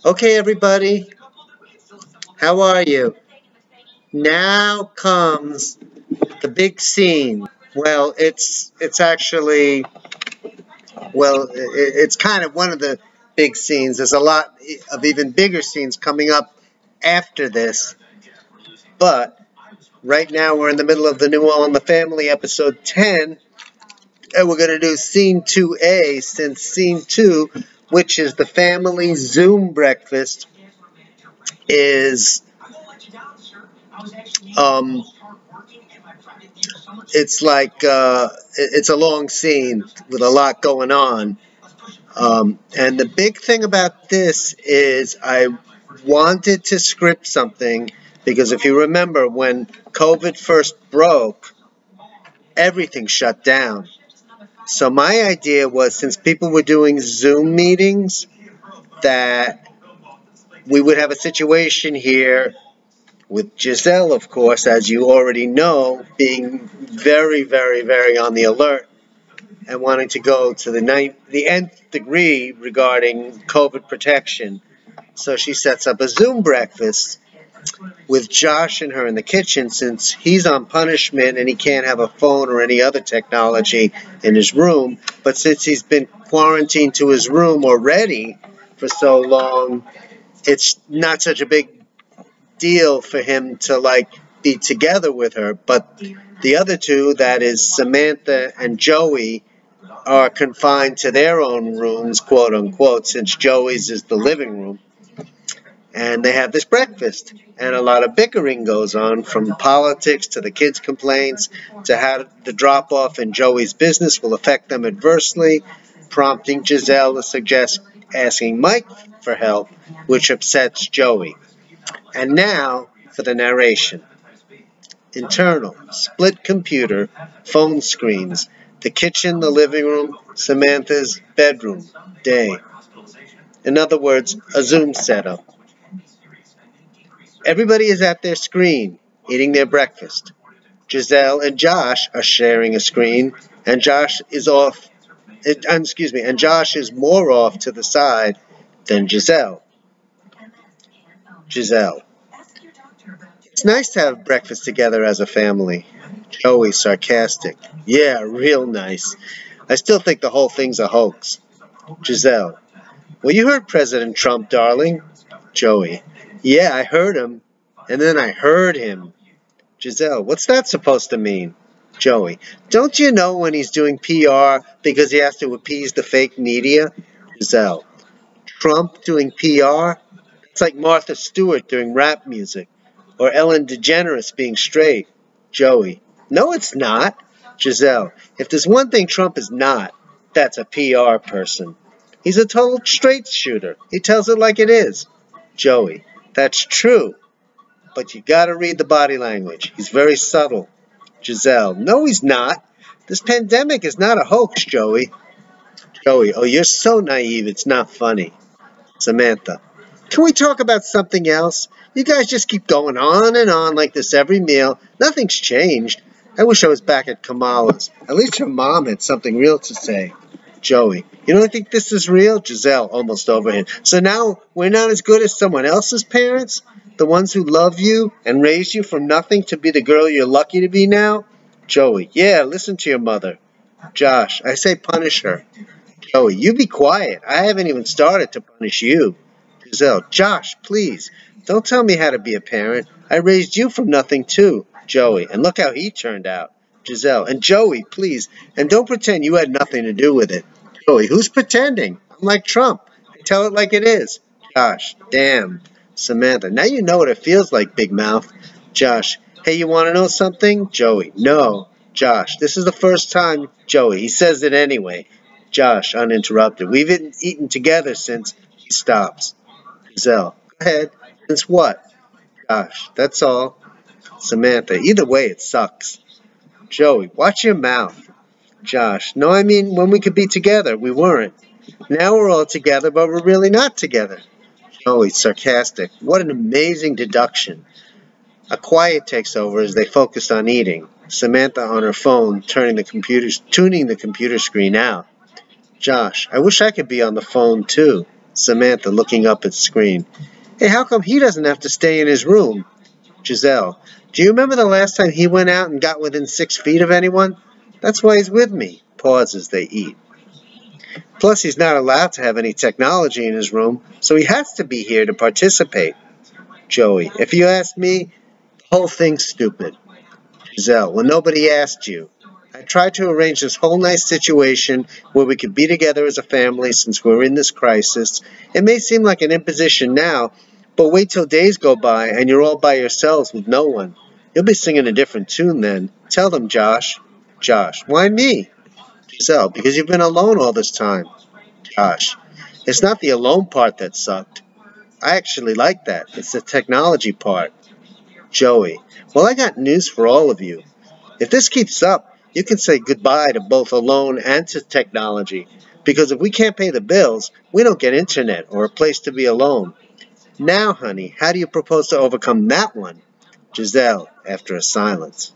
Okay, everybody, how are you? Now comes the big scene. Well, it's actually it's kind of one of the big scenes. There's a lot of even bigger scenes coming up after this, but right now we're in the middle of the New All in the Family episode 10, and we're going to do scene 2A since scene 2, which is the family Zoom breakfast, is um it's like it's a long scene with a lot going on. And the big thing about this is I wanted to script something because if you remember when COVID first broke, everything shut down. So my idea was, since people were doing Zoom meetings, that we would have a situation here with Giselle, of course, as you already know, being very, very, very on the alert and wanting to go to the nth degree regarding COVID protection. So she sets up a Zoom breakfast with Josh and her in the kitchen, since he's on punishment and he can't have a phone or any other technology in his room. But since he's been quarantined to his room already for so long, it's not such a big deal for him to be together with her. But the other two, that is Samantha and Joey, are confined to their own rooms, quote unquote, since Joey's is the living room. And they have this breakfast, and a lot of bickering goes on, from politics to the kids' complaints to how the drop off in Joey's business will affect them adversely, prompting Giselle to suggest asking Mike for help, which upsets Joey. And now for the narration. Internal, split computer, phone screens, the kitchen, the living room, Samantha's bedroom, day. In other words, a Zoom setup. Everybody is at their screen, eating their breakfast. Giselle and Josh are sharing a screen, and Josh is more off to the side than Giselle. Giselle. It's nice to have breakfast together as a family. Joey, sarcastic. Yeah, real nice. I still think the whole thing's a hoax. Giselle. Well, you heard President Trump, darling. Joey. Yeah, I heard him. And then I heard him. Giselle. What's that supposed to mean? Joey. Don't you know when he's doing PR because he has to appease the fake media? Giselle. Trump doing PR? It's like Martha Stewart doing rap music. Or Ellen DeGeneres being straight. Joey. No, it's not. Giselle. If there's one thing Trump is not, that's a PR person. He's a total straight shooter. He tells it like it is. Joey. That's true. But you gotta read the body language. He's very subtle. Giselle. No, he's not. This pandemic is not a hoax, Joey. Joey. Oh, you're so naive, it's not funny. Samantha. Can we talk about something else? You guys just keep going on and on like this every meal. Nothing's changed. I wish I was back at Kamala's. At least her mom had something real to say. Joey. You don't think this is real? Giselle, almost overhand. So now we're not as good as someone else's parents? The ones who love you and raised you from nothing to be the girl you're lucky to be now? Joey. Yeah, listen to your mother. Josh. I say punish her. Joey. You be quiet. I haven't even started to punish you. Giselle. Josh, please. Don't tell me how to be a parent. I raised you from nothing too. Joey. And look how he turned out. Giselle. And Joey, please. And don't pretend you had nothing to do with it. Joey. Who's pretending? I'm like Trump. I tell it like it is. Josh. Damn. Samantha. Now you know what it feels like, big mouth. Josh. Hey, you want to know something? Joey. No. Josh. This is the first time. Joey. He says it anyway. Josh, uninterrupted. We've eaten together since. He stops. Giselle. Go ahead. Since what? Josh. That's all. Samantha. Either way, it sucks. Joey. Watch your mouth. Josh. No, I mean when we could be together. We weren't. Now we're all together, but we're really not together. Joey. Sarcastic. What an amazing deduction. A quiet takes over as they focus on eating. Samantha on her phone, tuning the computer screen out. Josh. I wish I could be on the phone too. Samantha, looking up at the screen. Hey, how come he doesn't have to stay in his room? Giselle, do you remember the last time he went out and got within 6 feet of anyone? That's why he's with me. Pause as they eat. Plus, he's not allowed to have any technology in his room, so he has to be here to participate. Joey, if you ask me, the whole thing's stupid. Giselle, well, nobody asked you. I tried to arrange this whole nice situation where we could be together as a family since we're in this crisis. It may seem like an imposition now, but wait till days go by and you're all by yourselves with no one. You'll be singing a different tune then. Tell them, Josh. Josh, why me? Giselle, because you've been alone all this time. Josh, it's not the alone part that sucked. I actually like that. It's the technology part. Joey, well, I got news for all of you. If this keeps up, you can say goodbye to both alone and to technology. Because if we can't pay the bills, we don't get internet or a place to be alone. Now, honey, how do you propose to overcome that one? Giselle, after a silence.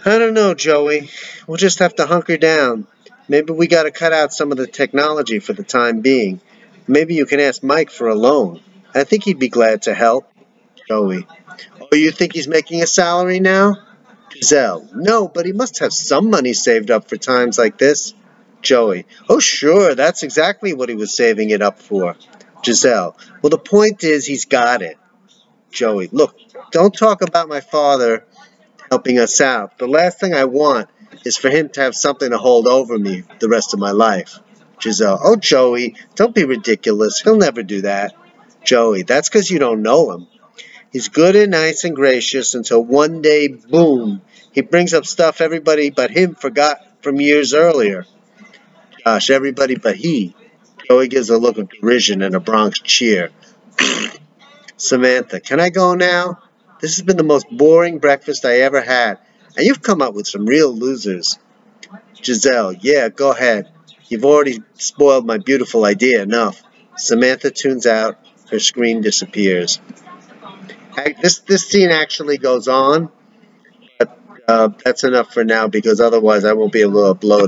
I don't know, Joey. We'll just have to hunker down. Maybe we got to cut out some of the technology for the time being. Maybe you can ask Mike for a loan. I think he'd be glad to help. Joey. Oh, you think he's making a salary now? Giselle. No, but he must have some money saved up for times like this. Joey. Oh, sure, that's exactly what he was saving it up for. Giselle. Well, the point is he's got it. Joey. Look, don't talk about my father helping us out. The last thing I want is for him to have something to hold over me the rest of my life. Giselle. Oh, Joey, don't be ridiculous. He'll never do that. Joey. That's because you don't know him. He's good and nice and gracious until one day, boom, he brings up stuff everybody but him forgot from years earlier. Josh, everybody but he. Joey gives a look of derision and a Bronx cheer. Samantha, can I go now? This has been the most boring breakfast I ever had, and you've come up with some real losers. Giselle, yeah, go ahead. You've already spoiled my beautiful idea enough. Samantha tunes out. Her screen disappears. This scene actually goes on, but that's enough for now because otherwise I won't be able to upload